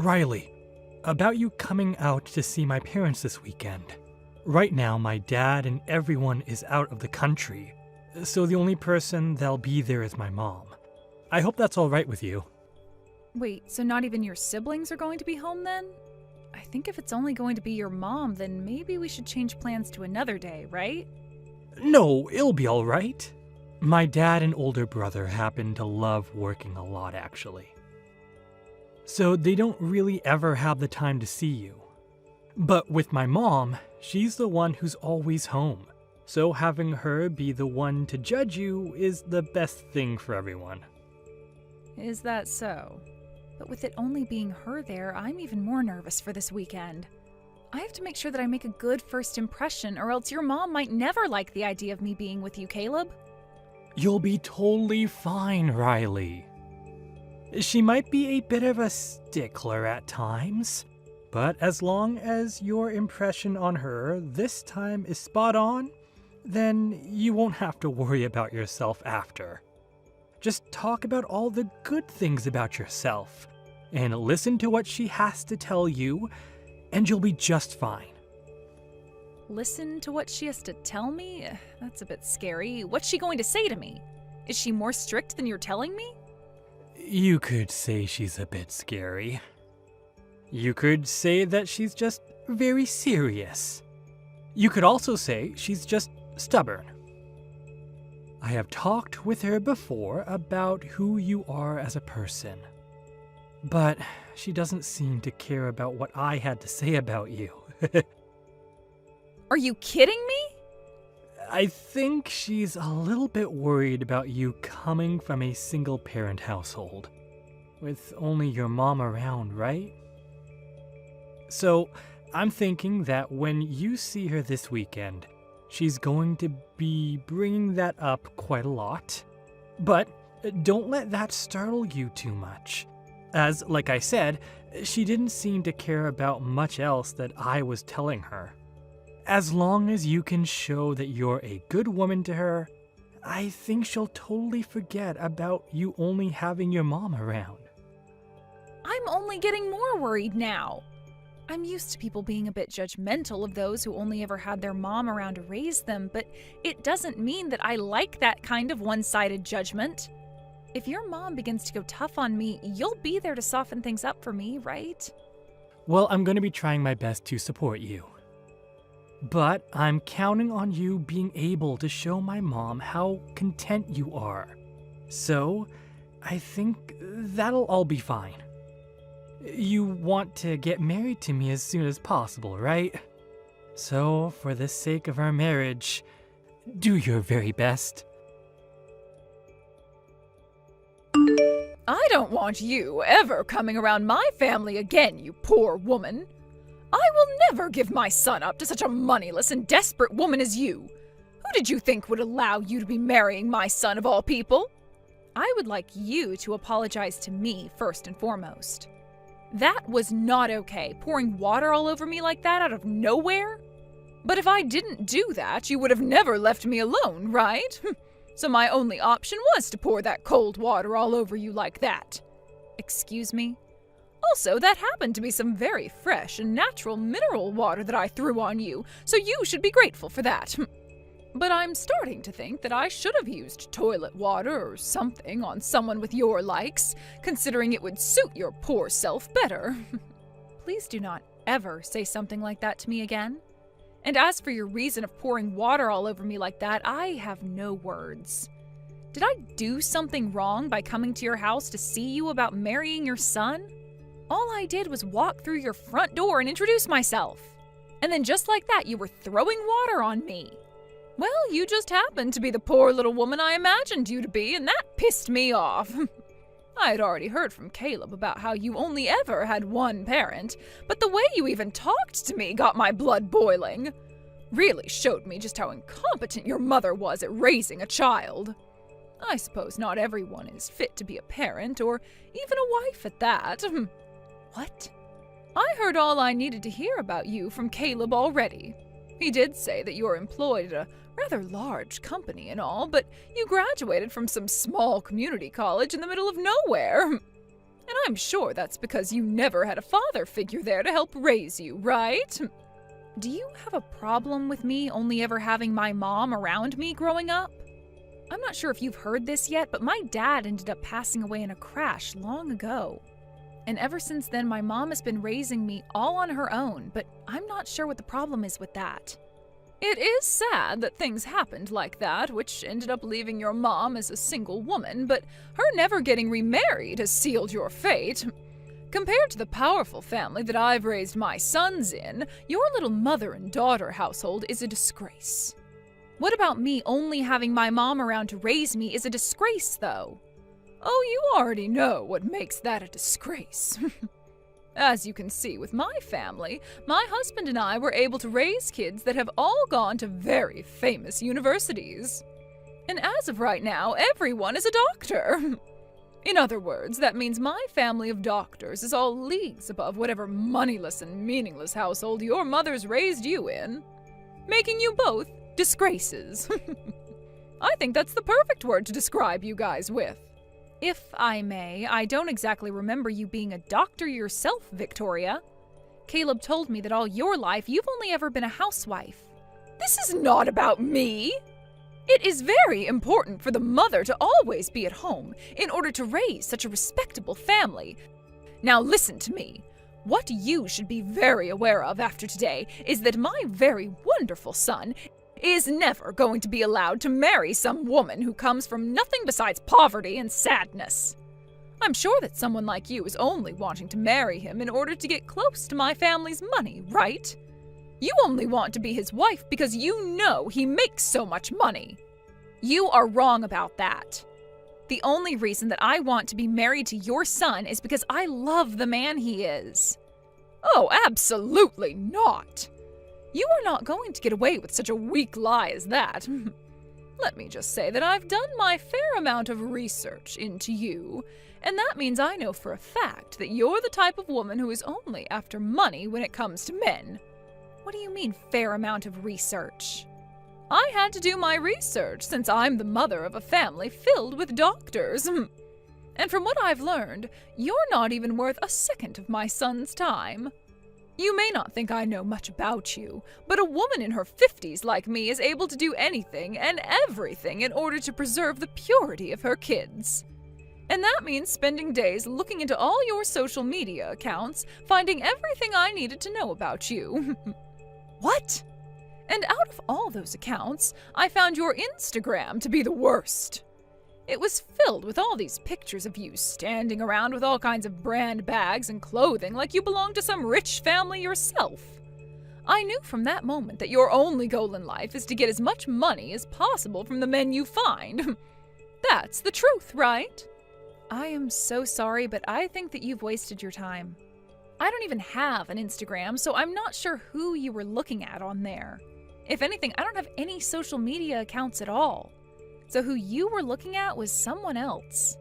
Riley, about you coming out to see my parents this weekend. Right now, my dad and everyone is out of the country, so the only person that'll be there is my mom. I hope that's all right with you. Wait, so not even your siblings are going to be home then? I think if it's only going to be your mom, then maybe we should change plans to another day, right? No, it'll be all right. My dad and older brother happen to love working a lot, actually. So they don't really ever have the time to see you. But with my mom, she's the one who's always home. So having her be the one to judge you is the best thing for everyone. Is that so? But with it only being her there, I'm even more nervous for this weekend. I have to make sure that I make a good first impression, or else your mom might never like the idea of me being with you, Caleb. You'll be totally fine, Riley. She might be a bit of a stickler at times, but as long as your impression on her this time is spot on, then you won't have to worry about yourself after. Just talk about all the good things about yourself, and listen to what she has to tell you, and you'll be just fine. Listen to what she has to tell me? That's a bit scary. What's she going to say to me? Is she more strict than you're telling me? You could say she's a bit scary. You could say that she's just very serious. You could also say she's just stubborn. I have talked with her before about who you are as a person, but she doesn't seem to care about what I had to say about you. Are you kidding me? I think she's a little bit worried about you coming from a single-parent household, with only your mom around, right? So, I'm thinking that when you see her this weekend, she's going to be bringing that up quite a lot. But don't let that startle you too much, as, like I said, she didn't seem to care about much else that I was telling her. As long as you can show that you're a good woman to her, I think she'll totally forget about you only having your mom around. I'm only getting more worried now. I'm used to people being a bit judgmental of those who only ever had their mom around to raise them, but it doesn't mean that I like that kind of one-sided judgment. If your mom begins to go tough on me, you'll be there to soften things up for me, right? Well, I'm going to be trying my best to support you. But I'm counting on you being able to show my mom how content you are. So, I think that'll all be fine. You want to get married to me as soon as possible, right? So, for the sake of our marriage, do your very best. I don't want you ever coming around my family again, you poor woman. I will never give my son up to such a moneyless and desperate woman as you. Who did you think would allow you to be marrying my son of all people? I would like you to apologize to me first and foremost. That was not okay, pouring water all over me like that out of nowhere. But if I didn't do that, you would have never left me alone, right? So my only option was to pour that cold water all over you like that. Excuse me? Also, that happened to be some very fresh and natural mineral water that I threw on you, so you should be grateful for that. But I'm starting to think that I should have used toilet water or something on someone with your likes, considering it would suit your poor self better. Please do not ever say something like that to me again. And as for your reason of pouring water all over me like that, I have no words. Did I do something wrong by coming to your house to see you about marrying your son? All I did was walk through your front door and introduce myself. And then just like that, you were throwing water on me. Well, you just happened to be the poor little woman I imagined you to be, and that pissed me off. I had already heard from Caleb about how you only ever had one parent, but the way you even talked to me got my blood boiling. Really showed me just how incompetent your mother was at raising a child. I suppose not everyone is fit to be a parent, or even a wife at that. What? I heard all I needed to hear about you from Caleb already. He did say that you are employed at a rather large company and all, but you graduated from some small community college in the middle of nowhere. And I'm sure that's because you never had a father figure there to help raise you, right? Do you have a problem with me only ever having my mom around me growing up? I'm not sure if you've heard this yet, but my dad ended up passing away in a crash long ago. And ever since then, my mom has been raising me all on her own, but I'm not sure what the problem is with that. It is sad that things happened like that, which ended up leaving your mom as a single woman, but her never getting remarried has sealed your fate. Compared to the powerful family that I've raised my sons in, your little mother and daughter household is a disgrace. What about me only having my mom around to raise me is a disgrace, though? Oh, you already know what makes that a disgrace. As you can see with my family, my husband and I were able to raise kids that have all gone to very famous universities. And as of right now, everyone is a doctor. In other words, that means my family of doctors is all leagues above whatever moneyless and meaningless household your mother's raised you in, making you both disgraces. I think that's the perfect word to describe you guys with. If I may, I don't exactly remember you being a doctor yourself, Victoria. Caleb told me that all your life you've only ever been a housewife. This is not about me! It is very important for the mother to always be at home in order to raise such a respectable family. Now listen to me. What you should be very aware of after today is that my very wonderful son is never going to be allowed to marry some woman who comes from nothing besides poverty and sadness. I'm sure that someone like you is only wanting to marry him in order to get close to my family's money, right? You only want to be his wife because you know he makes so much money. You are wrong about that. The only reason that I want to be married to your son is because I love the man he is. Oh, absolutely not. You are not going to get away with such a weak lie as that. Let me just say that I've done my fair amount of research into you, and that means I know for a fact that you're the type of woman who is only after money when it comes to men. What do you mean, fair amount of research? I had to do my research since I'm the mother of a family filled with doctors. And from what I've learned, you're not even worth a second of my son's time. You may not think I know much about you, but a woman in her 50s like me is able to do anything and everything in order to preserve the purity of her kids. And that means spending days looking into all your social media accounts, finding everything I needed to know about you. What? And out of all those accounts, I found your Instagram to be the worst. It was filled with all these pictures of you standing around with all kinds of brand bags and clothing like you belonged to some rich family yourself. I knew from that moment that your only goal in life is to get as much money as possible from the men you find. That's the truth, right? I am so sorry, but I think that you've wasted your time. I don't even have an Instagram, so I'm not sure who you were looking at on there. If anything, I don't have any social media accounts at all. So who you were looking at was someone else.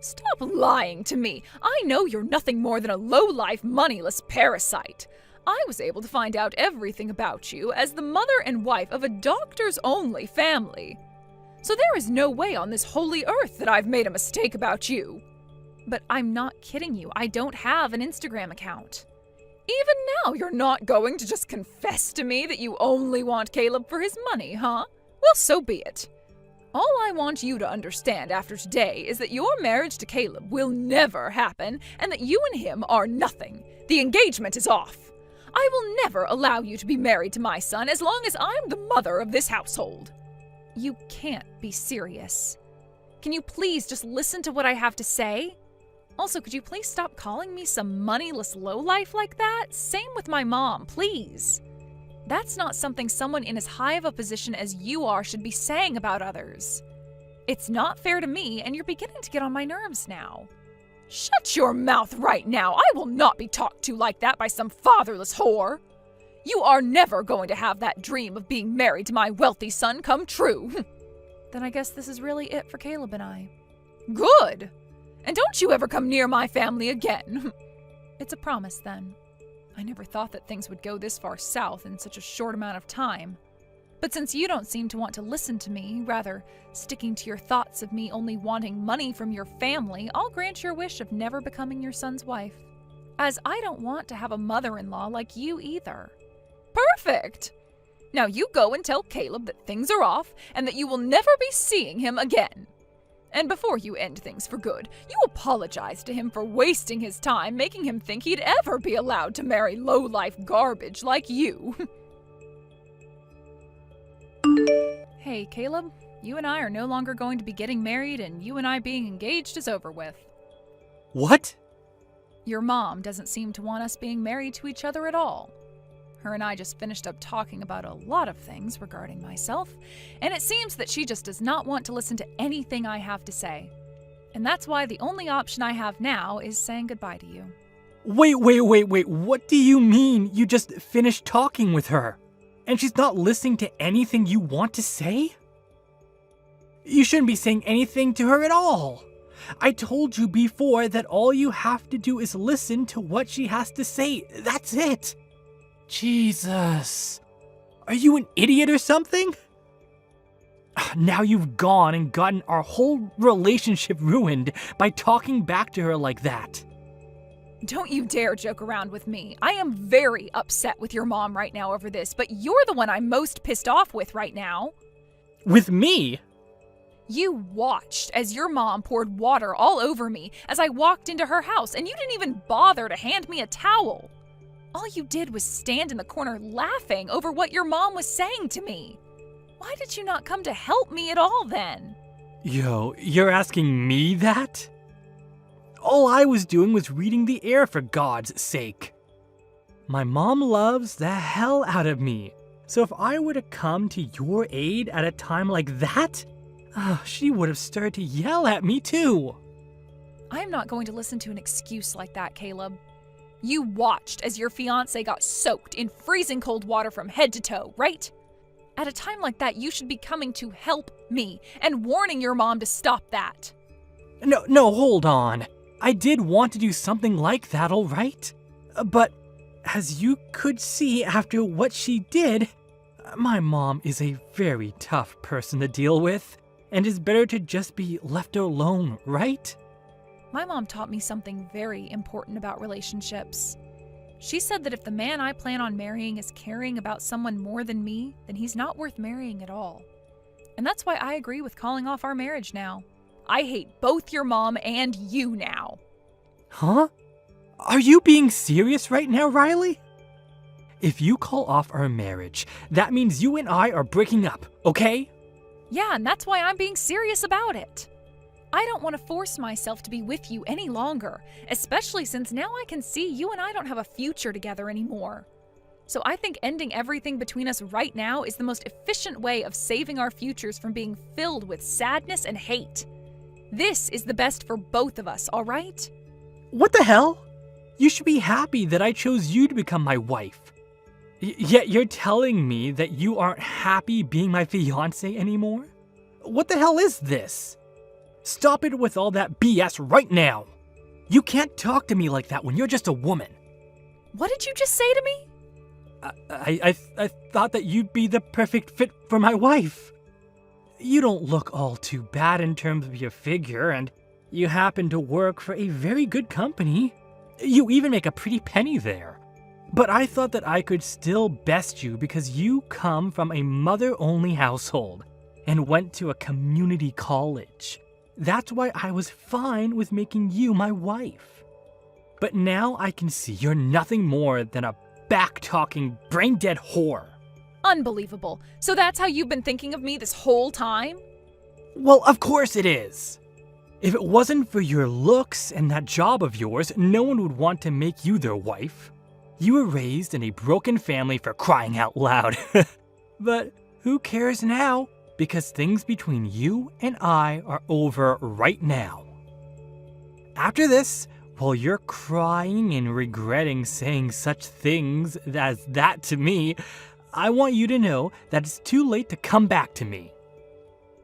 Stop lying to me. I know you're nothing more than a low-life, moneyless parasite. I was able to find out everything about you as the mother and wife of a doctors-only family. So there is no way on this holy earth that I've made a mistake about you. But I'm not kidding you. I don't have an Instagram account. Even now, you're not going to just confess to me that you only want Caleb for his money, huh? Well, so be it. All I want you to understand after today is that your marriage to Caleb will never happen and that you and him are nothing. The engagement is off. I will never allow you to be married to my son as long as I'm the mother of this household. You can't be serious. Can you please just listen to what I have to say? Also, could you please stop calling me some moneyless lowlife like that? Same with my mom, please. That's not something someone in as high of a position as you are should be saying about others. It's not fair to me, and you're beginning to get on my nerves now. Shut your mouth right now! I will not be talked to like that by some fatherless whore! You are never going to have that dream of being married to my wealthy son come true! Then I guess this is really it for Caleb and I. Good! And don't you ever come near my family again! It's a promise, then. I never thought that things would go this far south in such a short amount of time. But since you don't seem to want to listen to me, rather sticking to your thoughts of me only wanting money from your family, I'll grant your wish of never becoming your son's wife. As I don't want to have a mother-in-law like you either. Perfect! Now you go and tell Caleb that things are off and that you will never be seeing him again. And before you end things for good, you apologize to him for wasting his time making him think he'd ever be allowed to marry low-life garbage like you. Hey, Caleb, you and I are no longer going to be getting married, and you and I being engaged is over with. What? Your mom doesn't seem to want us being married to each other at all. Her and I just finished up talking about a lot of things regarding myself, and it seems that she just does not want to listen to anything I have to say. And that's why the only option I have now is saying goodbye to you. Wait, what do you mean you just finished talking with her? And she's not listening to anything you want to say? You shouldn't be saying anything to her at all. I told you before that all you have to do is listen to what she has to say. That's it. Jesus. Are you an idiot or something? Now you've gone and gotten our whole relationship ruined by talking back to her like that. Don't you dare joke around with me. I am very upset with your mom right now over this, but you're the one I'm most pissed off with right now. With me? You watched as your mom poured water all over me as I walked into her house, and you didn't even bother to hand me a towel. All you did was stand in the corner laughing over what your mom was saying to me. Why did you not come to help me at all then? Yo, you're asking me that? All I was doing was reading the air, for God's sake. My mom loves the hell out of me, so if I were to come to your aid at a time like that, she would have started to yell at me too. I'm not going to listen to an excuse like that, Caleb. You watched as your fiancé got soaked in freezing cold water from head to toe, right? At a time like that, you should be coming to help me and warning your mom to stop that. No, hold on. I did want to do something like that, all right? But as you could see after what she did, my mom is a very tough person to deal with, and it's better to just be left alone, right? My mom taught me something very important about relationships. She said that if the man I plan on marrying is caring about someone more than me, then he's not worth marrying at all. And that's why I agree with calling off our marriage now. I hate both your mom and you now. Huh? Are you being serious right now, Riley? If you call off our marriage, that means you and I are breaking up, okay? Yeah, and that's why I'm being serious about it. I don't want to force myself to be with you any longer, especially since now I can see you and I don't have a future together anymore. So I think ending everything between us right now is the most efficient way of saving our futures from being filled with sadness and hate. This is the best for both of us, all right? What the hell? You should be happy that I chose you to become my wife. Yet you're telling me that you aren't happy being my fiancé anymore? What the hell is this? Stop it with all that BS right now. You can't talk to me like that when you're just a woman. What did you just say to me? I thought that you'd be the perfect fit for my wife. You don't look all too bad in terms of your figure, and you happen to work for a very good company. You even make a pretty penny there. But I thought that I could still best you because you come from a mother-only household and went to a community college. That's why I was fine with making you my wife. But now I can see you're nothing more than a back-talking, brain-dead whore. Unbelievable. So that's how you've been thinking of me this whole time? Well, of course it is. If it wasn't for your looks and that job of yours, no one would want to make you their wife. You were raised in a broken family, for crying out loud. But who cares now? Because things between you and I are over right now. After this, while you're crying and regretting saying such things as that to me, I want you to know that it's too late to come back to me.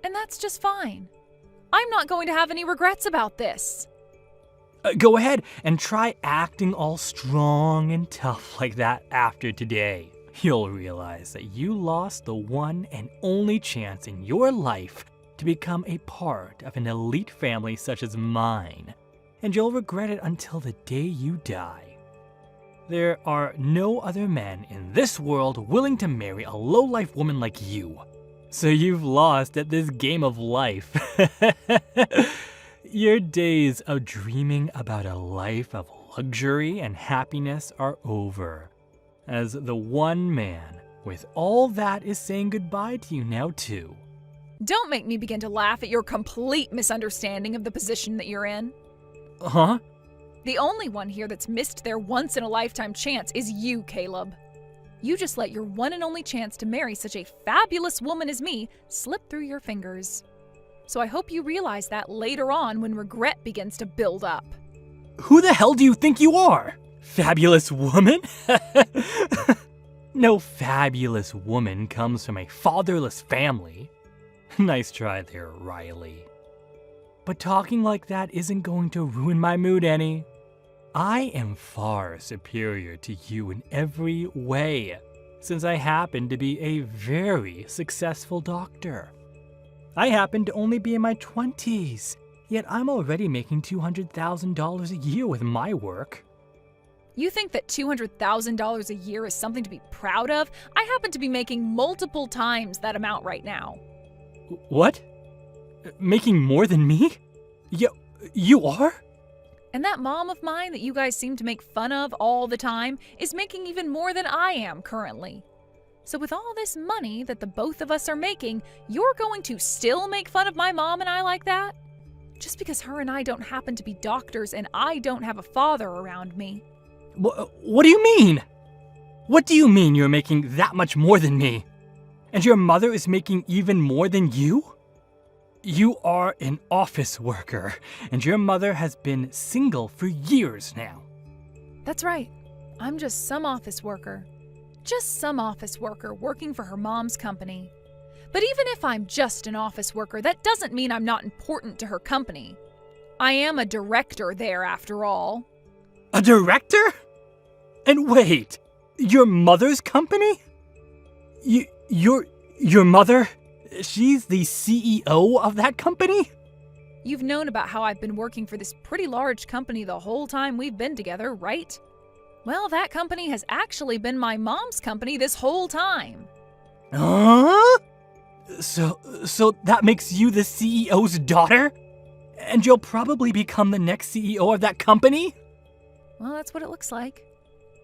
And that's just fine. I'm not going to have any regrets about this. Go ahead and try acting all strong and tough like that after today. you'll realize that you lost the one and only chance in your life to become a part of an elite family such as mine, and you'll regret it until the day you die. There are no other men in this world willing to marry a low-life woman like you, so you've lost at this game of life. Your days of dreaming about a life of luxury and happiness are over, as the one man with all that is saying goodbye to you now too. Don't make me begin to laugh at your complete misunderstanding of the position that you're in. Huh? The only one here that's missed their once-in-a-lifetime chance is you, Caleb. You just let your one and only chance to marry such a fabulous woman as me slip through your fingers. So I hope you realize that later on when regret begins to build up. Who the hell do you think you are? Fabulous woman? No fabulous woman comes from a fatherless family. Nice try there, Riley. But talking like that isn't going to ruin my mood any. I am far superior to you in every way, since I happen to be a very successful doctor. I happen to only be in my 20s, yet I'm already making $200,000 a year with my work. You think that $200,000 a year is something to be proud of? I happen to be making multiple times that amount right now. What? Making more than me? You are? And that mom of mine that you guys seem to make fun of all the time is making even more than I am currently. So with all this money that the both of us are making, you're going to still make fun of my mom and I like that? Just because her and I don't happen to be doctors and I don't have a father around me. What do you mean? What do you mean you're making that much more than me? And your mother is making even more than you? You are an office worker, and your mother has been single for years now. That's right. I'm just some office worker. Just some office worker working for her mom's company. But even if I'm just an office worker, that doesn't mean I'm not important to her company. I am a director there, after all. A director? And wait, your mother's company? Your mother? She's the CEO of that company? You've known about how I've been working for this pretty large company the whole time we've been together, right? Well, that company has actually been my mom's company this whole time. Huh? So that makes you the CEO's daughter? And you'll probably become the next CEO of that company? Well, that's what it looks like.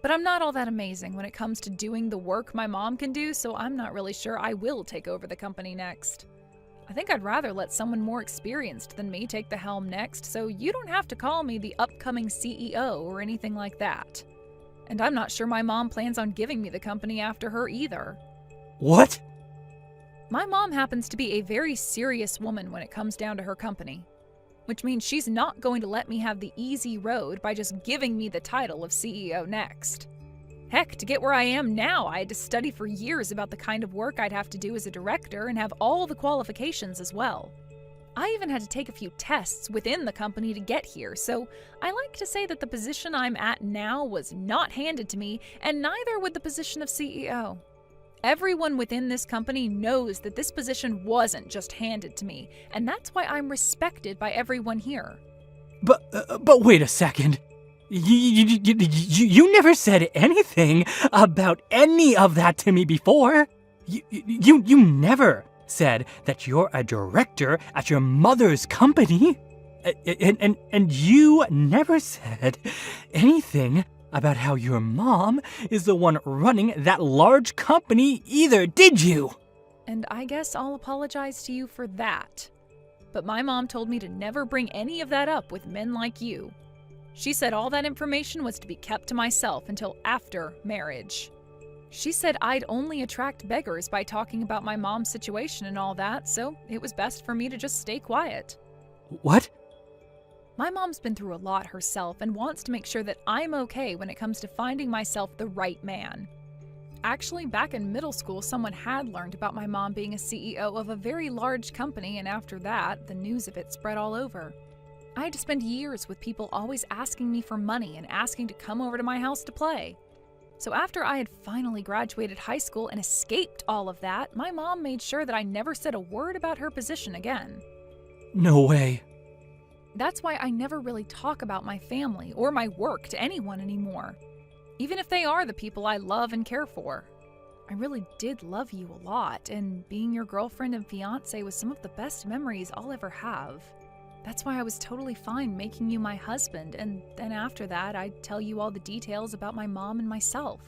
But I'm not all that amazing when it comes to doing the work my mom can do, so I'm not really sure I will take over the company next. I think I'd rather let someone more experienced than me take the helm next, so you don't have to call me the upcoming CEO or anything like that. And I'm not sure my mom plans on giving me the company after her either. What? My mom happens to be a very serious woman when it comes down to her company, which means she's not going to let me have the easy road by just giving me the title of CEO next. Heck, to get where I am now, I had to study for years about the kind of work I'd have to do as a director and have all the qualifications as well. I even had to take a few tests within the company to get here, so I like to say that the position I'm at now was not handed to me, and neither would the position of CEO. Everyone within this company knows that this position wasn't just handed to me, and that's why I'm respected by everyone here. But wait a second. You never said anything about any of that to me before. You never said that you're a director at your mother's company. And you never said anything about how your mom is the one running that large company either, did you? And I guess I'll apologize to you for that. But my mom told me to never bring any of that up with men like you. She said all that information was to be kept to myself until after marriage. She said I'd only attract beggars by talking about my mom's situation and all that, so it was best for me to just stay quiet. What? My mom's been through a lot herself and wants to make sure that I'm okay when it comes to finding myself the right man. Actually, back in middle school, someone had learned about my mom being a CEO of a very large company, and after that, the news of it spread all over. I had to spend years with people always asking me for money and asking to come over to my house to play. So after I had finally graduated high school and escaped all of that, my mom made sure that I never said a word about her position again. No way. That's why I never really talk about my family or my work to anyone anymore, even if they are the people I love and care for. I really did love you a lot, and being your girlfriend and fiancé was some of the best memories I'll ever have. That's why I was totally fine making you my husband, and then after that, I'd tell you all the details about my mom and myself.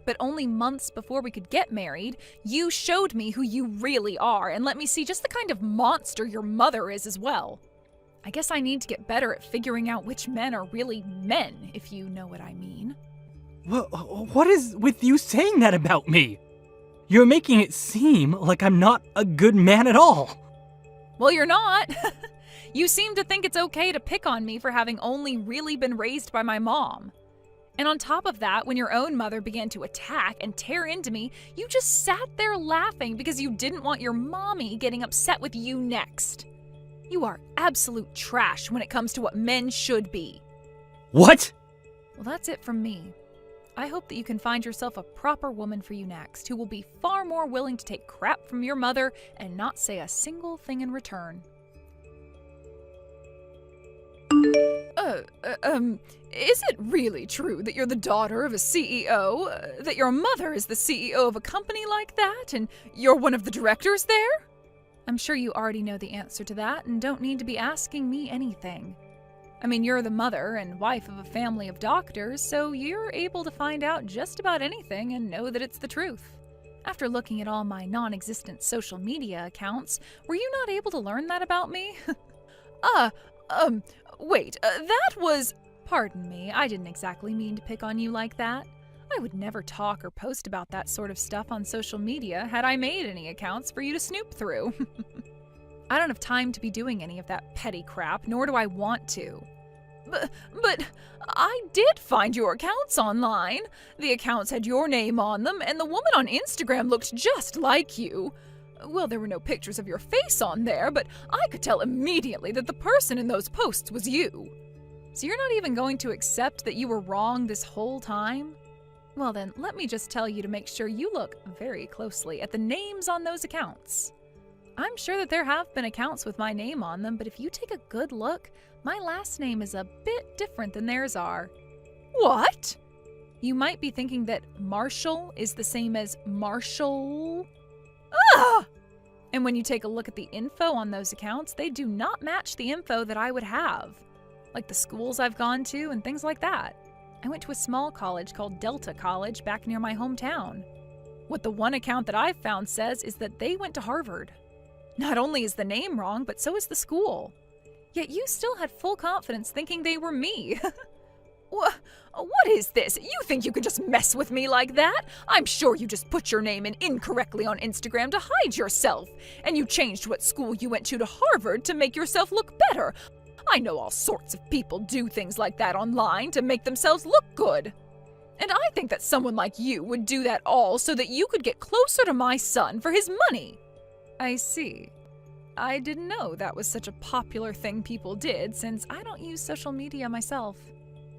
But only months before we could get married, you showed me who you really are and let me see just the kind of monster your mother is as well. I guess I need to get better at figuring out which men are really men, if you know what I mean. What is with you saying that about me? You're making it seem like I'm not a good man at all. Well, you're not. You seem to think it's okay to pick on me for having only really been raised by my mom. And on top of that, when your own mother began to attack and tear into me, you just sat there laughing because you didn't want your mommy getting upset with you next. You are absolute trash when it comes to what men should be. What? Well, that's it from me. I hope that you can find yourself a proper woman for you next, who will be far more willing to take crap from your mother and not say a single thing in return. Is it really true that you're the daughter of a CEO? That your mother is the CEO of a company like that, and you're one of the directors there? I'm sure you already know the answer to that and don't need to be asking me anything. I mean, you're the mother and wife of a family of doctors, so you're able to find out just about anything and know that it's the truth. After looking at all my non-existent social media accounts, were you not able to learn that about me? Wait, that was... Pardon me, I didn't exactly mean to pick on you like that. I would never talk or post about that sort of stuff on social media had I made any accounts for you to snoop through. I don't have time to be doing any of that petty crap, nor do I want to. But I did find your accounts online. The accounts had your name on them, and the woman on Instagram looked just like you. Well, there were no pictures of your face on there, but I could tell immediately that the person in those posts was you. So you're not even going to accept that you were wrong this whole time? Well then, let me just tell you to make sure you look very closely at the names on those accounts. I'm sure that there have been accounts with my name on them, but if you take a good look, my last name is a bit different than theirs are. What? You might be thinking that Marshall is the same as Marshall. Ah! And when you take a look at the info on those accounts, they do not match the info that I would have, like the schools I've gone to and things like that. I went to a small college called Delta College back near my hometown. What the one account that I've found says is that they went to Harvard. Not only is the name wrong, but so is the school. Yet you still had full confidence thinking they were me. What is this? You think you can just mess with me like that? I'm sure you just put your name in incorrectly on Instagram to hide yourself, and you changed what school you went to Harvard to make yourself look better. I know all sorts of people do things like that online to make themselves look good. And I think that someone like you would do that all so that you could get closer to my son for his money. I see. I didn't know that was such a popular thing people did, since I don't use social media myself.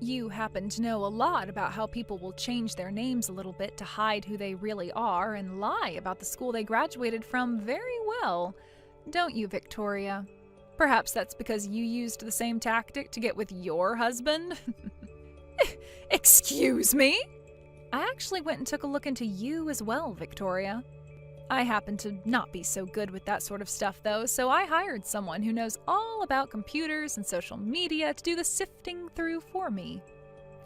You happen to know a lot about how people will change their names a little bit to hide who they really are and lie about the school they graduated from very well, don't you, Victoria? Perhaps that's because you used the same tactic to get with your husband? Excuse me? I actually went and took a look into you as well, Victoria. I happen to not be so good with that sort of stuff, though, so I hired someone who knows all about computers and social media to do the sifting through for me.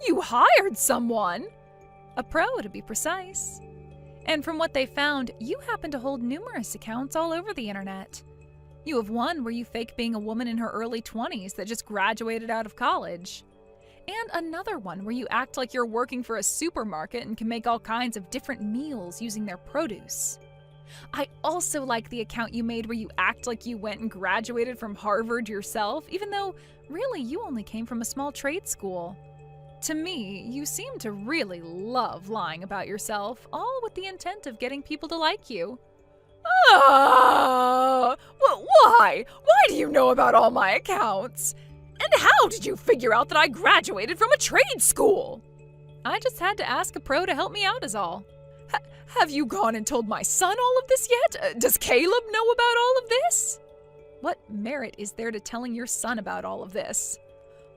You hired someone? A pro, to be precise. And from what they found, you happen to hold numerous accounts all over the internet. You have one where you fake being a woman in her early 20s that just graduated out of college. And another one where you act like you're working for a supermarket and can make all kinds of different meals using their produce. I also like the account you made where you act like you went and graduated from Harvard yourself, even though really you only came from a small trade school. To me, you seem to really love lying about yourself, all with the intent of getting people to like you. Why? Why do you know about all my accounts? And how did you figure out that I graduated from a trade school? I just had to ask a pro to help me out is all. Have you gone and told my son all of this yet? Does Caleb know about all of this? What merit is there to telling your son about all of this?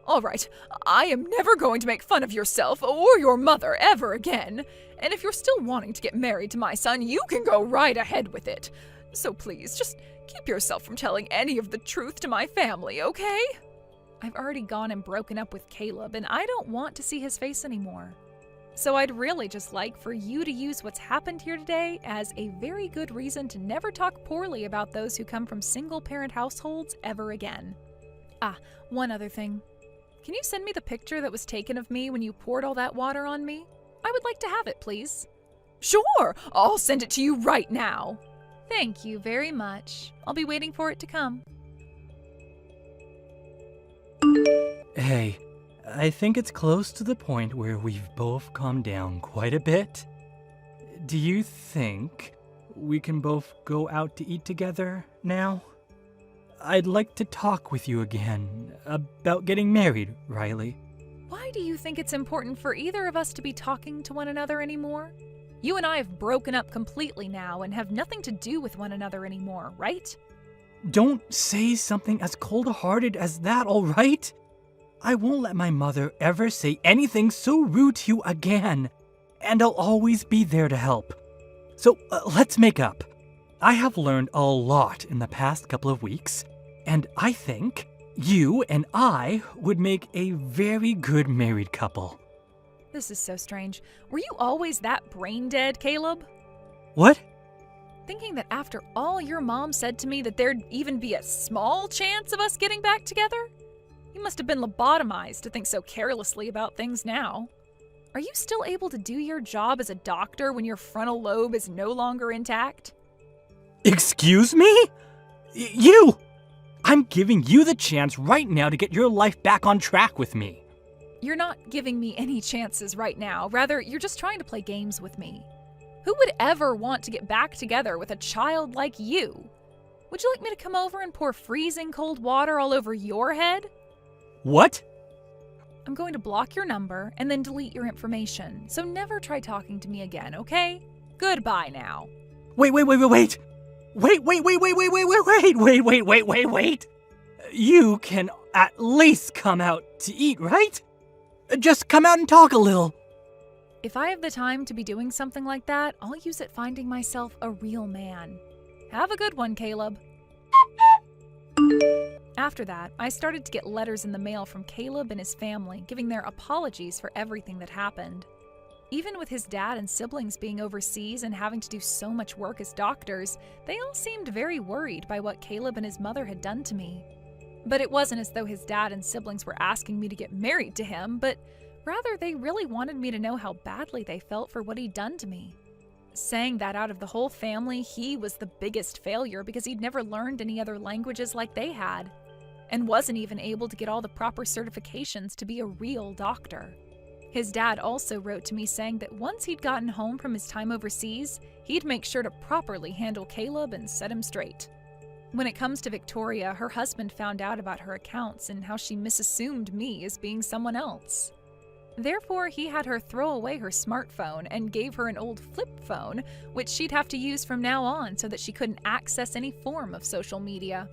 All right, I am never going to make fun of yourself or your mother ever again. And if you're still wanting to get married to my son, you can go right ahead with it. So please, just keep yourself from telling any of the truth to my family, okay? I've already gone and broken up with Caleb, and I don't want to see his face anymore. So I'd really just like for you to use what's happened here today as a very good reason to never talk poorly about those who come from single-parent households ever again. One other thing. Can you send me the picture that was taken of me when you poured all that water on me? I would like to have it, please. Sure, I'll send it to you right now. Thank you very much. I'll be waiting for it to come. Hey, I think it's close to the point where we've both calmed down quite a bit. Do you think we can both go out to eat together now? I'd like to talk with you again about getting married, Riley. Why do you think it's important for either of us to be talking to one another anymore? You and I have broken up completely now and have nothing to do with one another anymore, right? Don't say something as cold-hearted as that, all right? I won't let my mother ever say anything so rude to you again, and I'll always be there to help. So let's make up. I have learned a lot in the past couple of weeks, and I think you and I would make a very good married couple. This is so strange. Were you always that brain dead, Caleb? What? Thinking that after all your mom said to me that there'd even be a small chance of us getting back together? You must have been lobotomized to think so carelessly about things now. Are you still able to do your job as a doctor when your frontal lobe is no longer intact? Excuse me? You! I'm giving you the chance right now to get your life back on track with me. You're not giving me any chances right now. Rather, you're just trying to play games with me. Who would ever want to get back together with a child like you? Would you like me to come over and pour freezing cold water all over your head? What? I'm going to block your number and then delete your information, so never try talking to me again, okay? Goodbye now. Wait. You can at least come out to eat, right? Just come out and talk a little. If I have the time to be doing something like that, I'll use it finding myself a real man. Have a good one, Caleb. After that, I started to get letters in the mail from Caleb and his family, giving their apologies for everything that happened. Even with his dad and siblings being overseas and having to do so much work as doctors, they all seemed very worried by what Caleb and his mother had done to me. But it wasn't as though his dad and siblings were asking me to get married to him, but rather they really wanted me to know how badly they felt for what he'd done to me. Saying that out of the whole family, he was the biggest failure because he'd never learned any other languages like they had, and wasn't even able to get all the proper certifications to be a real doctor. His dad also wrote to me saying that once he'd gotten home from his time overseas, he'd make sure to properly handle Caleb and set him straight. When it comes to Victoria, her husband found out about her accounts and how she misassumed me as being someone else. Therefore, he had her throw away her smartphone and gave her an old flip phone, which she'd have to use from now on so that she couldn't access any form of social media.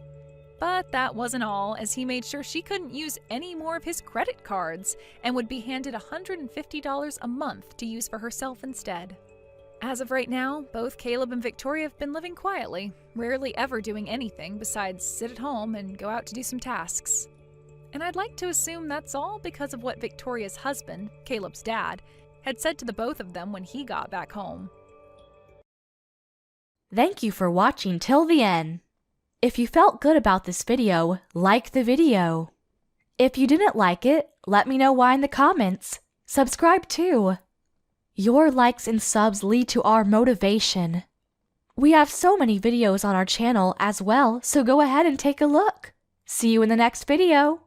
But that wasn't all, as he made sure she couldn't use any more of his credit cards and would be handed $150 a month to use for herself instead. As of right now, both Caleb and Victoria have been living quietly, rarely ever doing anything besides sit at home and go out to do some tasks. And I'd like to assume that's all because of what Victoria's husband, Caleb's dad, had said to the both of them when he got back home. Thank you for watching till the end. If you felt good about this video, like the video. If you didn't like it, let me know why in the comments. Subscribe too. Your likes and subs lead to our motivation. We have so many videos on our channel as well, so go ahead and take a look. See you in the next video.